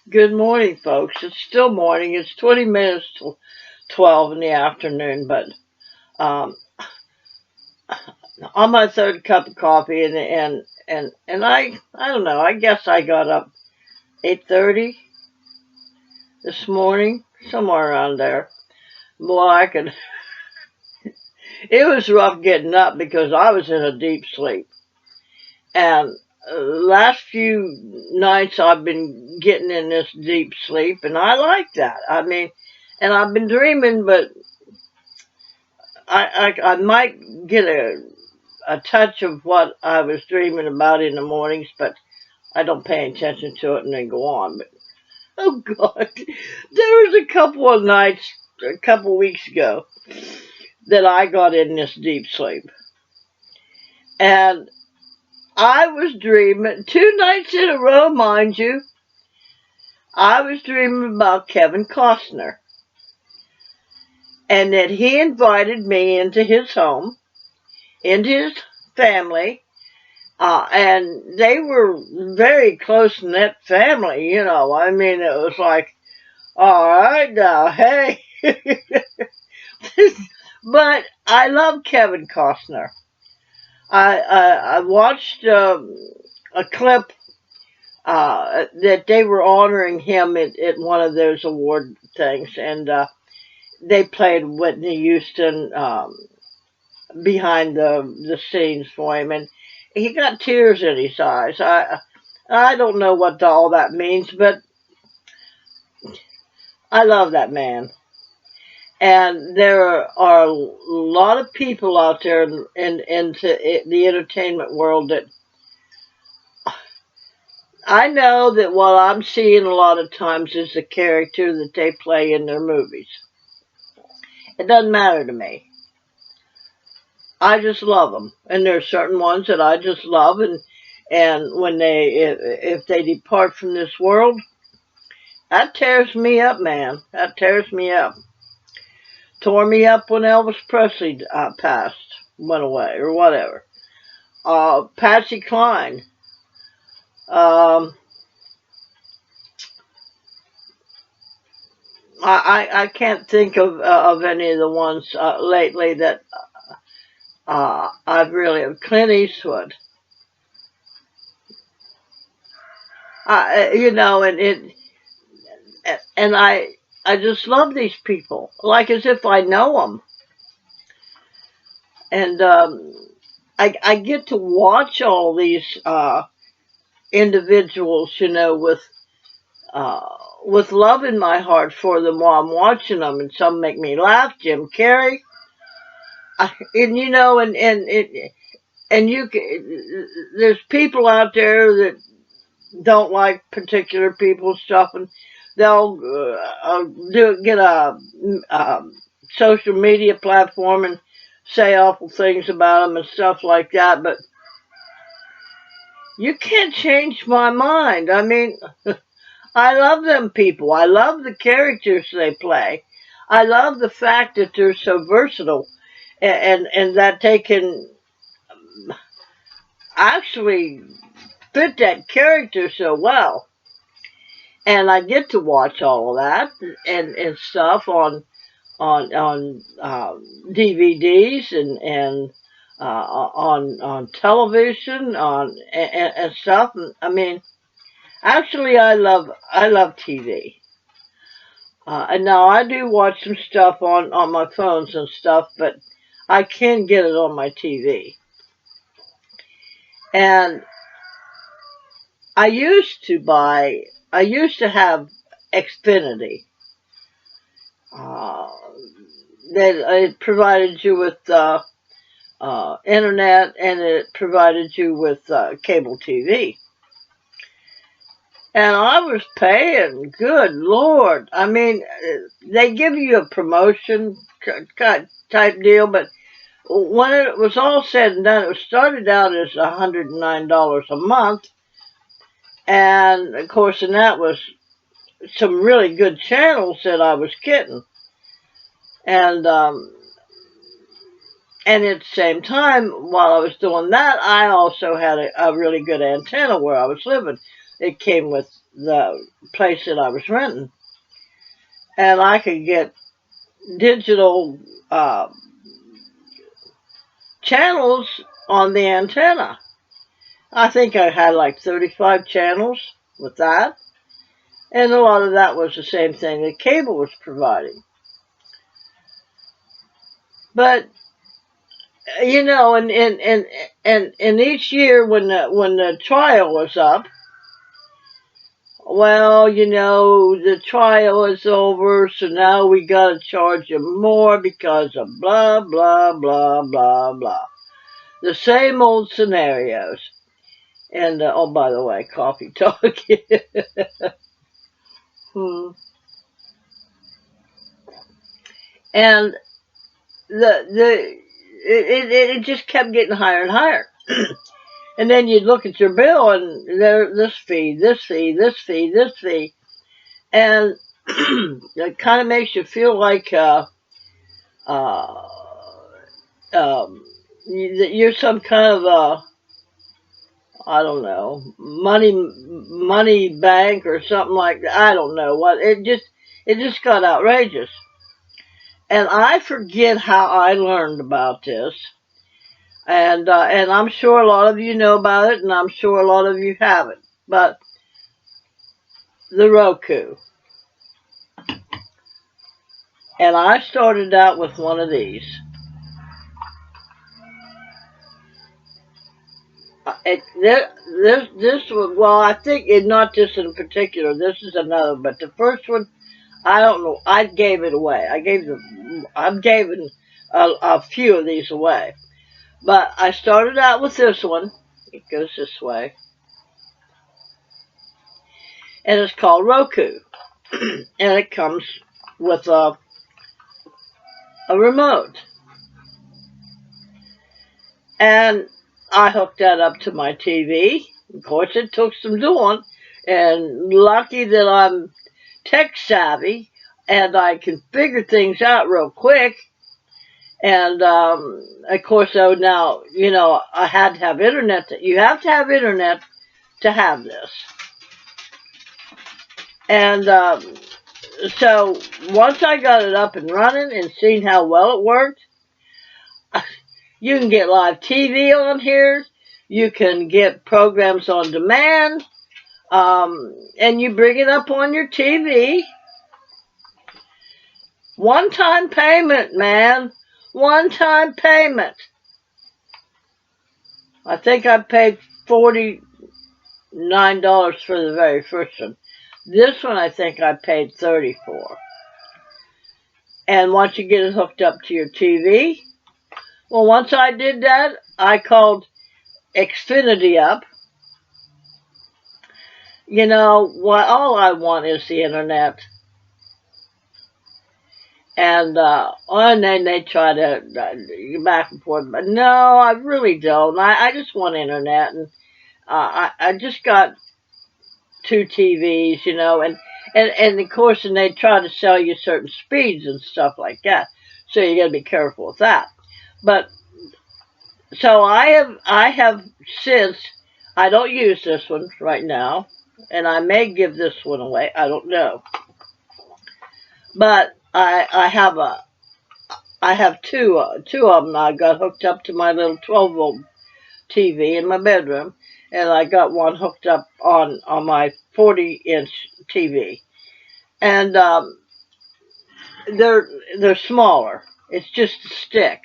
Good morning, folks. It's still morning. It's 20 minutes till 12 in the afternoon, but um, on my third cup of coffee, and I don't know. I guess I got up 8:30 this morning, somewhere around there. Boy, I could. It was rough getting up because I was in a deep sleep, and last few nights I've been getting in this deep sleep, and I like that. I mean, and I've been dreaming, but I might get a touch of what I was dreaming about in the mornings, but I don't pay attention to it and then go on. But oh God, there was a couple of nights, a couple of weeks ago, that I got in this deep sleep, and I was dreaming 2 nights in a row, mind you. I was dreaming about Kevin Costner, and that he invited me into his home, into his family. And they were very close knit family, you know. I mean, it was like, all right now, hey. But I love Kevin Costner. I watched a clip that they were honoring him at one of those award things, and they played Whitney Houston behind the scenes for him, and he got tears in his eyes. I don't know what all that means, but I love that man. And there are a lot of people out there into the entertainment world that I know that what I'm seeing a lot of times is the character that they play in their movies. It doesn't matter to me. I just love them, and there are certain ones that I just love, and when if they depart from this world, that tears me up, man. That tears me up. Tore me up when Elvis Presley passed, went away, or whatever. Patsy Cline. Um, I can't think of any of the ones lately that I've really of Clint Eastwood. You know, and I just love these people, like as if I know them, and I get to watch all these individuals, you know, uh, with love in my heart for them while I'm watching them, and some make me laugh. Jim Carrey, and you know, and there's people out there that don't like particular people's stuff, and they'll get a social media platform and say awful things about them and stuff like that. But you can't change my mind. I mean, I love them people. I love the characters they play. I love the fact that they're so versatile, and that they can actually fit that character so well. And I get to watch all of that and stuff on DVDs and on television and stuff. I mean, actually, I love TV. And now I do watch some stuff on my phones and stuff, but I can get it on my TV. And I used to have Xfinity. Uh, that it provided you with internet, and it provided you with cable TV. And I was paying, good Lord. I mean, they give you a promotion type deal, but when it was all said and done, it started out as $109 a month. And of course, and that was some really good channels that I was getting. And and at the same time, while I was doing that, I also had a really good antenna where I was living. It came with the place that I was renting. And I could get digital channels on the antenna. I think I had like 35 channels with that. And a lot of that was the same thing that cable was providing. But and each year when the trial was up, well, the trial is over, so now we gotta charge you more because of blah blah blah blah blah. The same old scenarios. And oh, by the way, coffee talk. Hmm. And it just kept getting higher and higher. And then you'd look at your bill and there this fee, this fee, this fee, this fee, and it kind of makes you feel like uh, that you're some kind of I don't know, money bank or something like that. I don't know what it just got outrageous. And I forget how I learned about this. And I'm sure a lot of you know about it, and I'm sure a lot of you haven't. But the Roku. And I started out with one of these. This was, well, I think it, not this in particular. This is another, but the first one, I don't know. I gave it away. I've given a few of these away. But I started out with this one. It goes this way, and it's called Roku, and it comes with a remote. And I hooked that up to my TV. Of course, it took some doing, and lucky that I'm tech savvy and I can figure things out real quick. And of course, so now I had to have internet. You have to have internet to have this. And so once I got it up and running and seen how well it worked, you can get live TV on here. You can get programs on demand. And you bring it up on your TV. One-time payment, man. One-time payment. I think I paid $49 for the very first one. This one I think I paid $30 for. And once you get it hooked up to your TV, well, once I did that, I called Xfinity up. What? All I want is the internet. And then they try to back and forth, but no, I really don't. I just want internet, and I just got two TVs, and of course, and they try to sell you certain speeds and stuff like that, so you got to be careful with that. But so I have since I don't use this one right now, and I may give this one away. I don't know, but I have two of them. I got hooked up to my little 12-volt TV in my bedroom, and I got one hooked up on my 40-inch TV. And they're smaller. It's just a stick.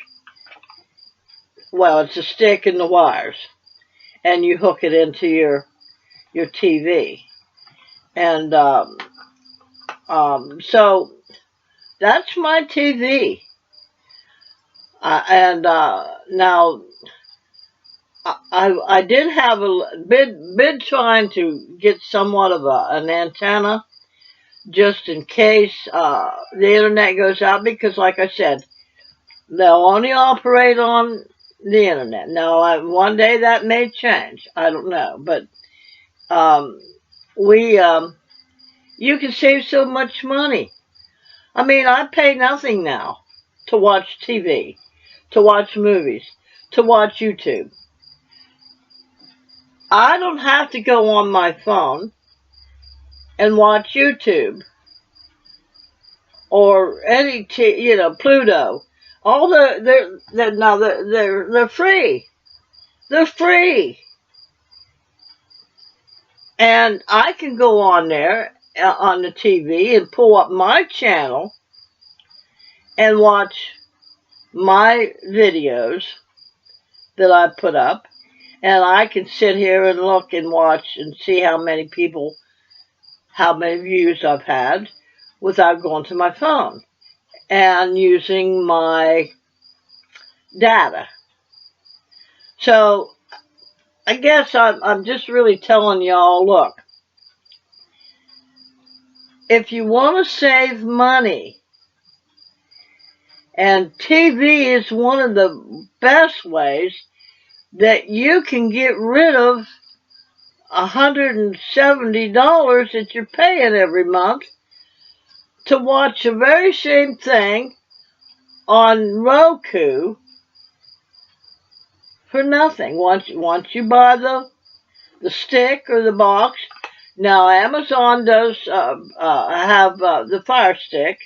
Well, it's a stick and the wires, and you hook it into your TV. And so that's my TV. And now I did have been trying to get somewhat of an antenna just in case the internet goes out, because like I said, they'll only operate on the internet. Now, one day that may change. I don't know, but um, we you can save so much money. I mean, I pay nothing now to watch TV, to watch movies, to watch YouTube. I don't have to go on my phone and watch YouTube or any, Pluto. All they're free. They're free. And I can go on there on the TV and pull up my channel and watch my videos that I put up. And I can sit here and look and watch and see how many views I've had without going to my phone and using my data. So I guess I'm just really telling y'all, look, if you want to save money, and TV is one of the best ways that you can get rid of $170 that you're paying every month to watch the very same thing on Roku for nothing. Once you buy the stick or the box. Now Amazon does have the Fire Stick.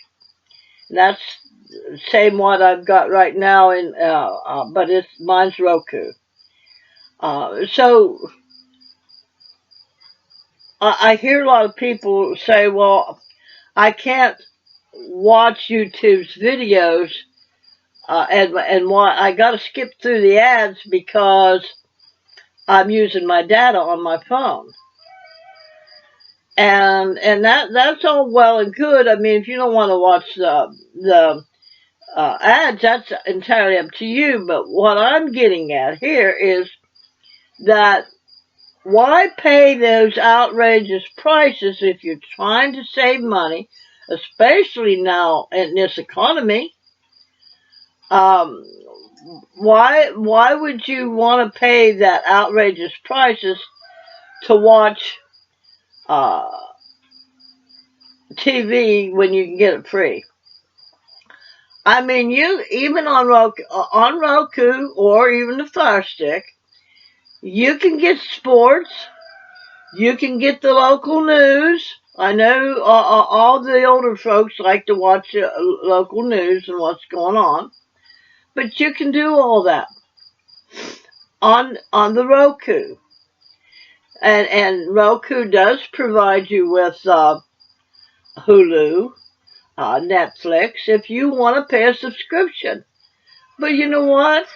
And that's the same one I've got right now but mine's Roku. So I hear a lot of people say, well, I can't watch YouTube's videos and I got to skip through the ads because I'm using my data on my phone. And that's all well and good. I mean, if you don't want to watch the ads, that's entirely up to you. But what I'm getting at here is that why pay those outrageous prices if you're trying to save money, especially now in this economy? Why would you want to pay that outrageous prices to watch TV when you can get it free? I mean, you even on Roku or even the Fire Stick, you can get sports. You can get the local news. I know all the older folks like to watch local news and what's going on, but you can do all that on the Roku, and Roku does provide you with Hulu, Netflix, if you want to pay a subscription. But you know what?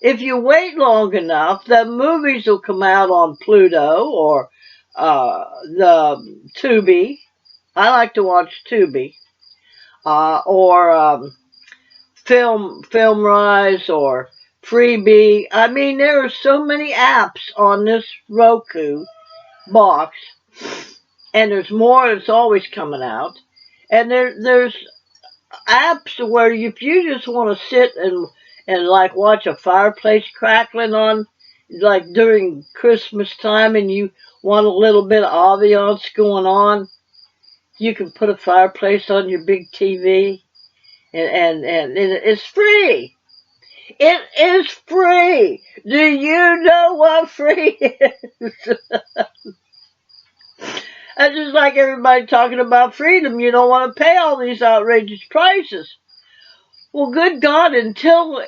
If you wait long enough, the movies will come out on Pluto or the Tubi. I like to watch Tubi or FilmRise or Freebie. I mean, there are so many apps on this Roku box, and there's more that's always coming out. And there's apps where if you just want to sit and like watch a fireplace crackling on like during Christmas time and you want a little bit of ambiance going on, you can put a fireplace on your big TV and it's free. It is free. Do you know what free is? That's just like everybody talking about freedom. You don't want to pay all these outrageous prices. Well, good God, until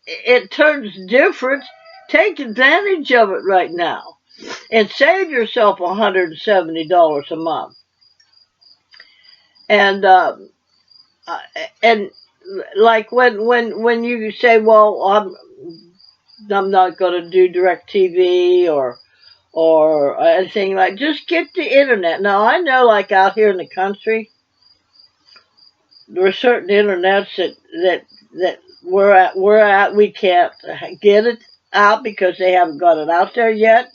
it turns different, take advantage of it right now and save yourself $170 a month. And and like when you say, well, I'm not going to do DirecTV or anything like, just get the internet. Now I know, like out here in the country, there are certain internets that we can't get it out because they haven't got it out there yet.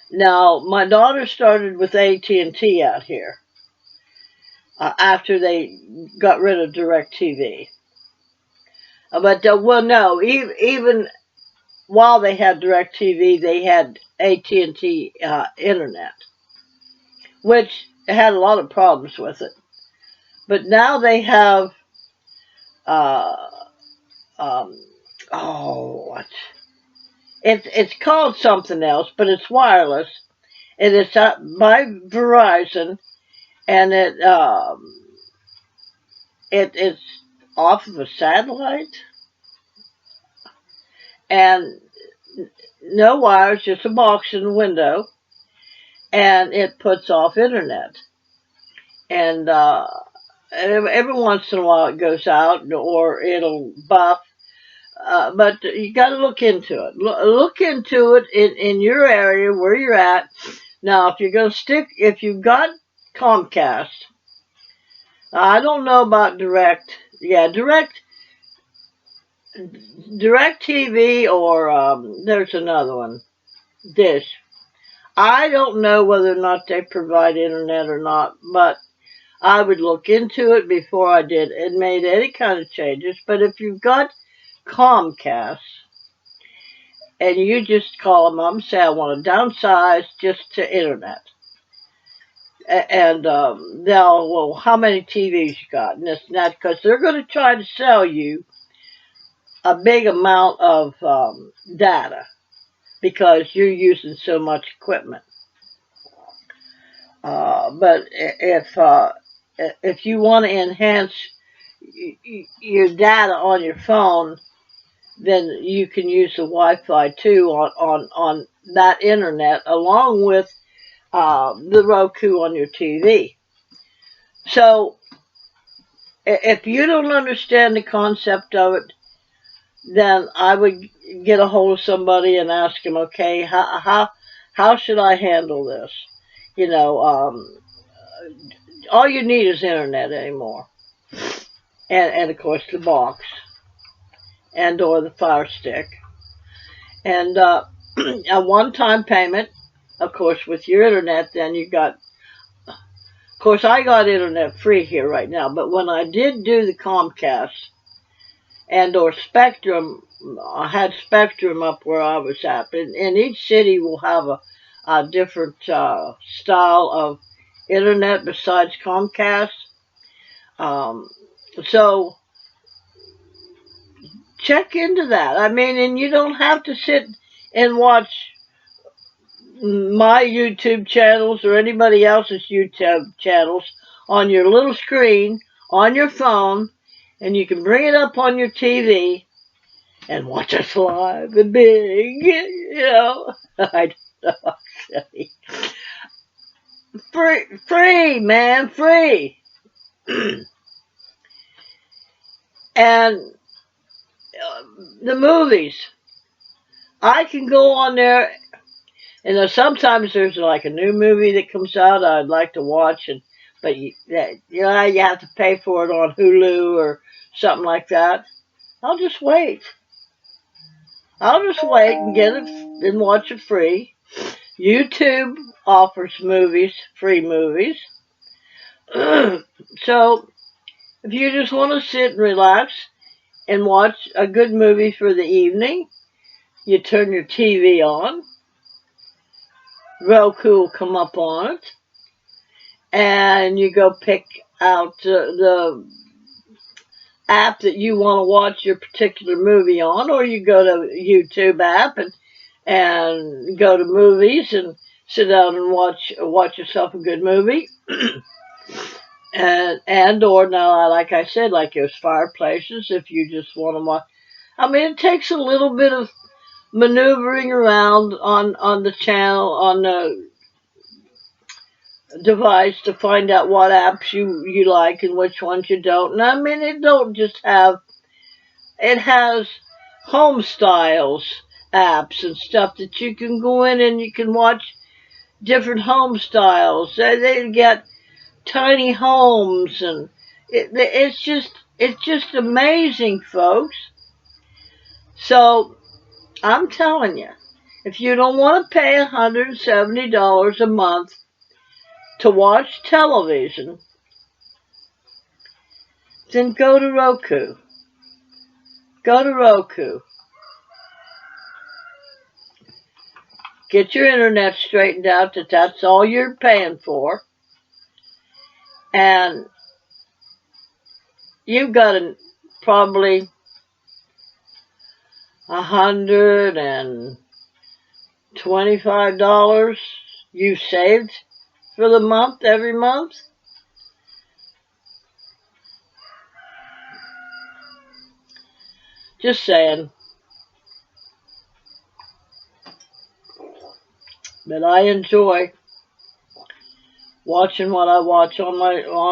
Now my daughter started with AT&T out here after they got rid of DirecTV. But well, no, even while they had DirecTV, they had AT&T internet, which had a lot of problems with it. But now they have uh, um, oh, what? It's called something else, but it's wireless. And it's by Verizon, and it's off of a satellite, and no wires, just a box in the window, and it puts off internet. And every once in a while it goes out or it'll buff. But you got to look into it. Look into it in your area where you're at. Now, if you're going to if you've got Comcast, I don't know about Direct. Yeah, Direct TV, or there's another one, Dish. I don't know whether or not they provide internet or not, but I would look into it before I did and made any kind of changes. But if you've got Comcast and you just call them up and say, I want to downsize just to internet. And they'll, well, how many TVs you got? And this and that, because they're going to try to sell you a big amount of data because you're using so much equipment. But if you want to enhance your data on your phone, then you can use the Wi-Fi too on that internet along with the Roku on your TV. So if you don't understand the concept of it, then I would get a hold of somebody and ask them, okay, how should I handle this? You know, all you need is internet anymore, and of course the box and or the Fire Stick, and a one-time payment. Of course, with your internet, then you got. Of course, I got internet free here right now, but when I did do the Comcast and or Spectrum, I had Spectrum up where I was at, and each city will have a different style of internet besides Comcast. Um, so check into that. I mean, and you don't have to sit and watch my YouTube channels or anybody else's YouTube channels on your little screen on your phone, and you can bring it up on your TV and watch us live and big, you know. I don't know. Free, man, free. And the movies, I can go on there, and sometimes there's like a new movie that comes out I'd like to watch, but you have to pay for it on Hulu or something like that. I'll just wait. I'll just wait and get it and watch it free. YouTube offers movies, free movies. So if you just want to sit and relax and watch a good movie for the evening, you turn your TV on. Roku will come up on it, and you go pick out the app that you want to watch your particular movie on, or you go to YouTube app and go to movies and sit down and watch yourself a good movie. and or now, like I said, like those fireplaces, if you just want to watch. I mean, it takes a little bit of maneuvering around on the channel, on the device, to find out what apps you like and which ones you don't. And I mean, it has home styles apps and stuff that you can go in and you can watch different home styles. They get tiny homes, and it's just amazing, folks. So I'm telling you, if you don't want to pay $170 a month to watch television, then go to Roku. Go to Roku. Get your internet straightened out that that's all you're paying for. And you've got probably 100 and $25 you saved for the month, every month. Just saying. But I enjoy watching what I watch on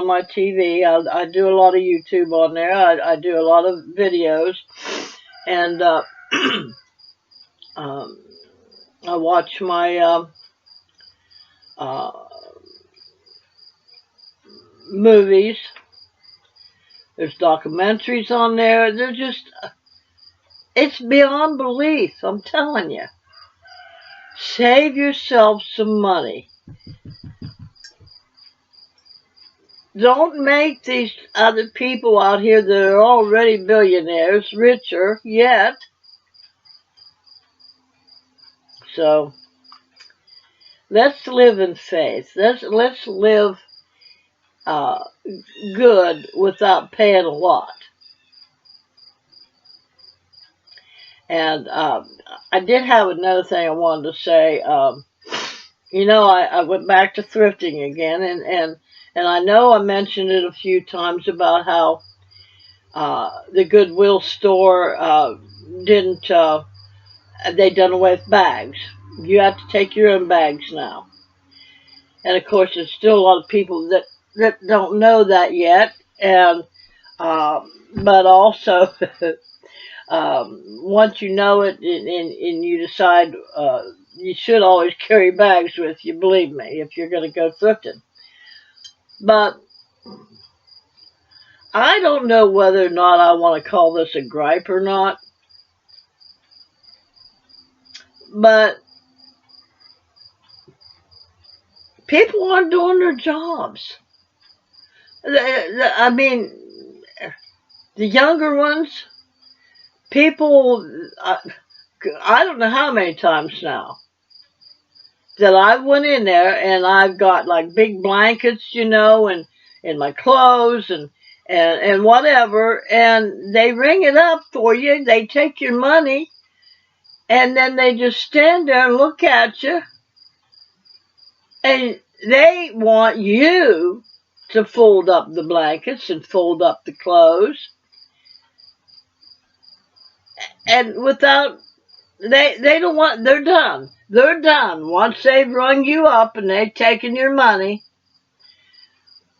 my TV. I do a lot of YouTube on there. I do a lot of videos, and um, I watch my uh, movies. There's documentaries on there. They're just, it's beyond belief. I'm telling you. Save yourself some money. Don't make these other people out here that are already billionaires richer yet. So let's live in faith. Let's live uh, good without paying a lot. And I did have another thing I wanted to say. I went back to thrifting again, and I know I mentioned it a few times about how the Goodwill store didn't. They done away with bags. You have to take your own bags now. And of course, there's still a lot of people that don't know that yet. And but also, once you know it and you decide, you should always carry bags with you. Believe me, if you're going to go thrifting. But I don't know whether or not I want to call this a gripe or not. But people aren't doing their jobs. I mean, the younger ones, people, I don't know how many times now that I went in there and I've got like big blankets, and my clothes and whatever, and they ring it up for you. They take your money, and then they just stand there and look at you, and they want you to fold up the blankets and fold up the clothes, and without they don't want. They're done. They're done. Once they've rung you up and they've taken your money,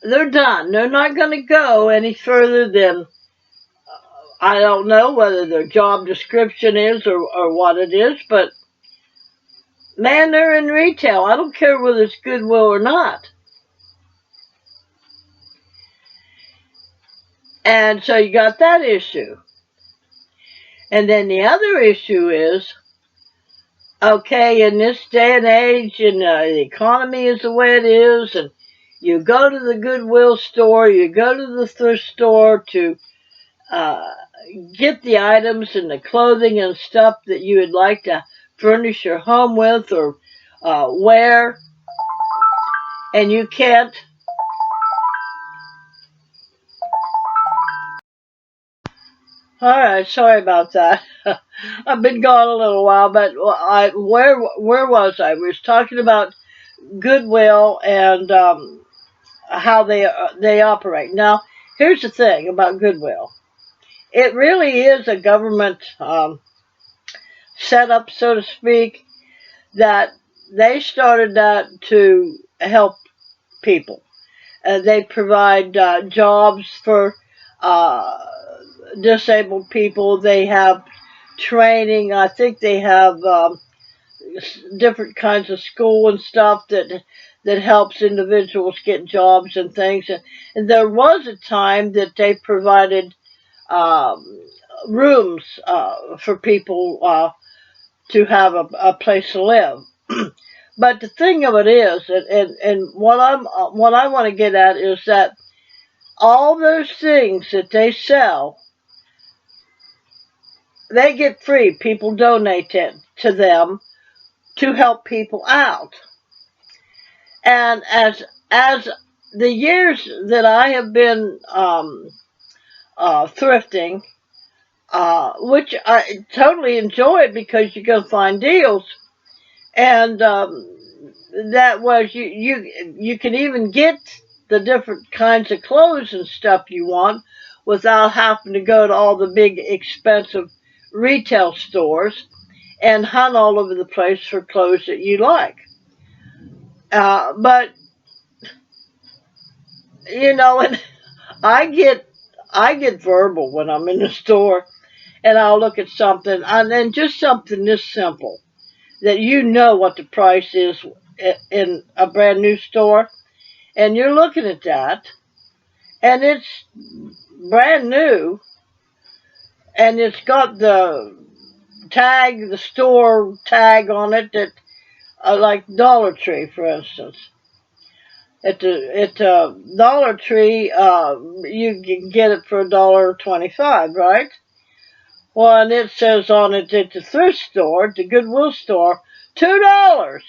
they're done. They're not going to go any further than, I don't know whether their job description is or what it is, but man, they're in retail. I don't care whether it's Goodwill or not. And so you got that issue. And then the other issue is, okay, in this day and age, and the economy is the way it is, and you go to the Goodwill store, you go to the thrift store to uh, get the items and the clothing and stuff that you would like to furnish your home with or wear, and you can't. All right, sorry about that. I've been gone a little while, but where was I? We was talking about Goodwill and how they operate. Now, here's the thing about Goodwill. It really is a government setup, so to speak, that they started that to help people. They provide jobs for uh, disabled people. They have training. I think they have different kinds of school and stuff that helps individuals get jobs and things. And there was a time that they provided um, rooms for people to have a place to live. But the thing of it is, and what I want to get at is that all those things that they sell, they get free. People donate it to them to help people out. And as the years that I have been thrifting, which I totally enjoy because you can find deals, And that was you can even get the different kinds of clothes and stuff you want without having to go to all the big expensive retail stores and hunt all over the place for clothes that you like. But you know, and I get I get verbal when I'm in the store, and I'll look at something, and then just something this simple that you know what the price is in a brand new store, and you're looking at that, and it's brand new, and it's got the store tag on it that, like Dollar Tree, for instance. At Dollar Tree, you can get it for $1.25, right? Well, and it says on it at the thrift store, at the Goodwill store, $2.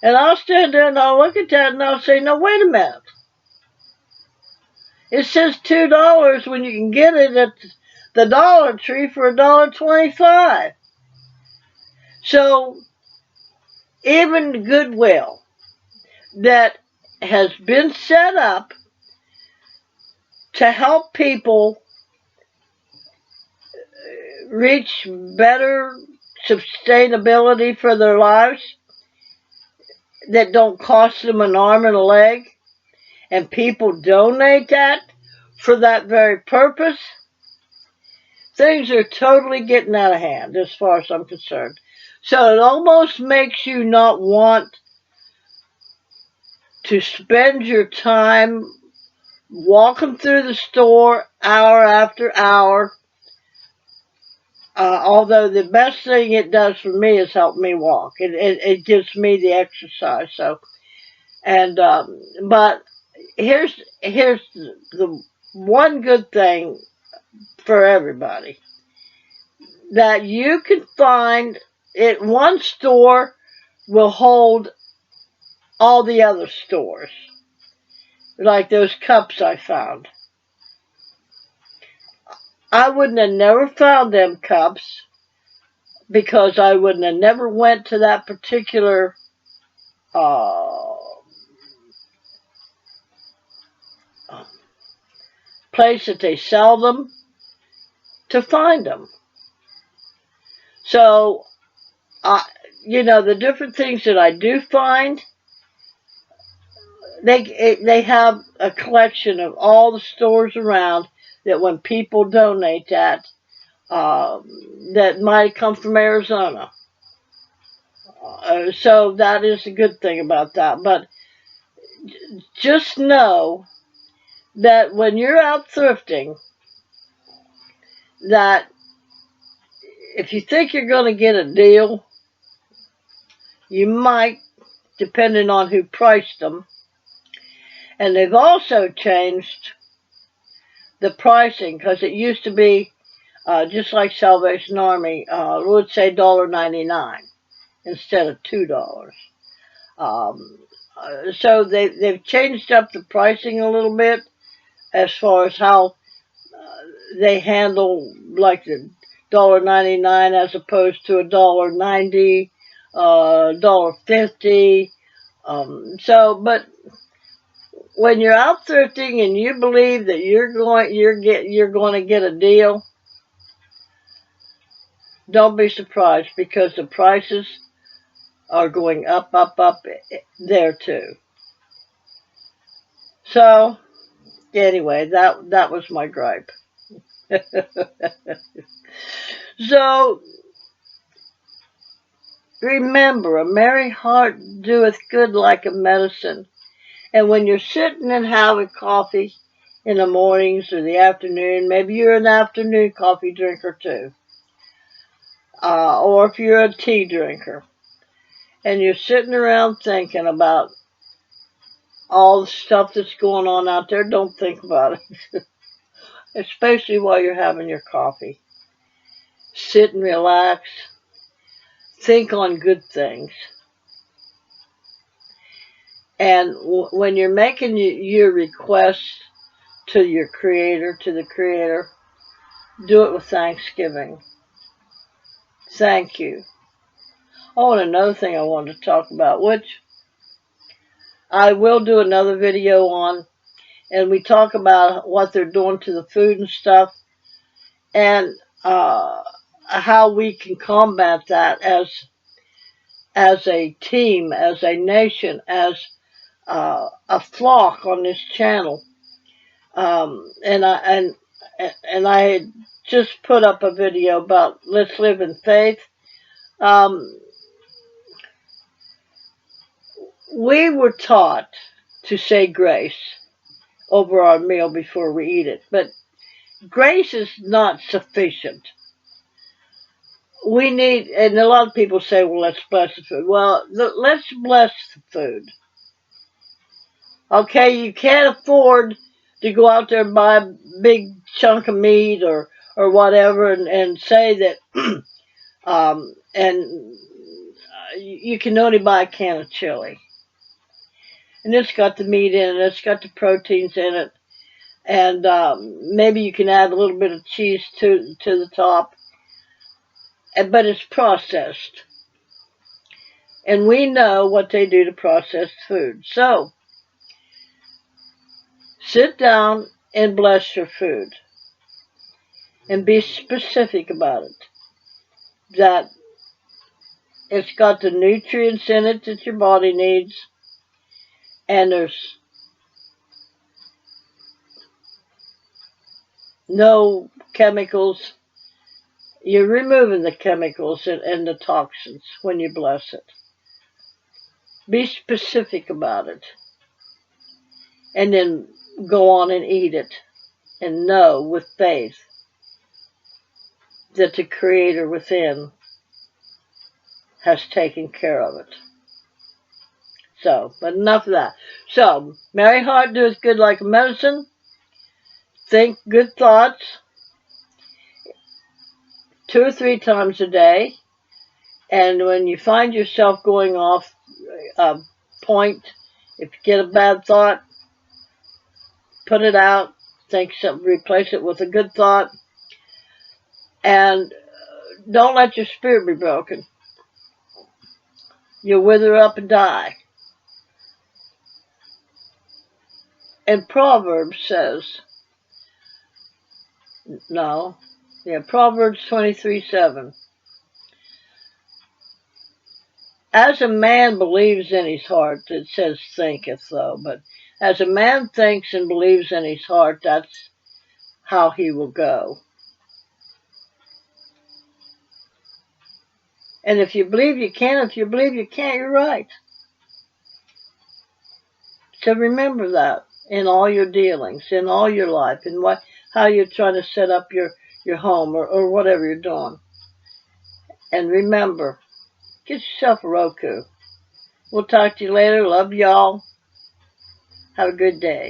And I'll stand there and I'll look at that and I'll say, no, wait a minute. It says $2 when you can get it at the Dollar Tree for $1.25. So even Goodwill that has been set up to help people reach better sustainability for their lives that don't cost them an arm and a leg, and people donate that for that very purpose, things are totally getting out of hand as far as I'm concerned. So it almost makes you not want to spend your time walking through the store hour after hour. Although the best thing it does for me is help me walk. It gives me the exercise. So and but here's the one good thing for everybody that you can find it. One store will hold all the other stores, like those cups I found. I wouldn't have never found them cups because I wouldn't have never went to that particular uh, place that they sell them to find them. So, uh, the different things that I do find, they have a collection of all the stores around that when people donate that might come from Arizona. So that is a good thing about that. But just know that when you're out thrifting, that if you think you're going to get a deal, you might, depending on who priced them. And they've also changed the pricing because it used to be just like Salvation Army, it would say $1.99 instead of $2. Um, so they've changed up the pricing a little bit as far as how they handle like the $1.99 as opposed to $1.90, $1.50. But when you're out thrifting and you believe that you're going to get a deal, don't be surprised because the prices are going up, up, up there too. So anyway, that was my gripe. So remember, a merry heart doeth good like a medicine. And when you're sitting and having coffee in the mornings or the afternoon, maybe you're an afternoon coffee drinker too, or if you're a tea drinker, and you're sitting around thinking about all the stuff that's going on out there, don't think about it, especially while you're having your coffee. Sit and relax, think on good things. And when you're making your requests to your creator, to the creator, do it with thanksgiving. Thank you. Oh, and another thing I wanted to talk about, which I will do another video on, and we talk about what they're doing to the food and stuff, and how we can combat that as a team, as a nation, as a flock on this channel. And I had just put up a video about let's live in faith. Um, we were taught to say grace over our meal before we eat it, but grace is not sufficient. We need, and a lot of people say, well, let's bless the food. Well, let's bless the food. Okay, you can't afford to go out there and buy a big chunk of meat or whatever and say that, and you can only buy a can of chili. And it's got the meat in it, it's got the proteins in it, and maybe you can add a little bit of cheese to the top, but it's processed. And we know what they do to process food. So, sit down and bless your food. And be specific about it. That it's got the nutrients in it that your body needs. And there's no chemicals. You're removing the chemicals and the toxins when you bless it. Be specific about it. And then go on and eat it. And know with faith that the Creator within has taken care of it. So, but enough of that. So, merry heart doeth good like medicine. Think good thoughts 2 or 3 times a day. And when you find yourself going off point, if you get a bad thought, put it out. Think something, replace it with a good thought. And don't let your spirit be broken. You'll wither up and die. And Proverbs says, Proverbs 23:7. As a man believes in his heart, it says thinketh though, but as a man thinks and believes in his heart, that's how he will go. And if you believe you can, if you believe you can't, you're right. So remember that in all your dealings, in all your life, in how you're trying to set up your home or whatever you're doing. And remember, get yourself a Roku. We'll talk to you later. Love y'all. Have a good day.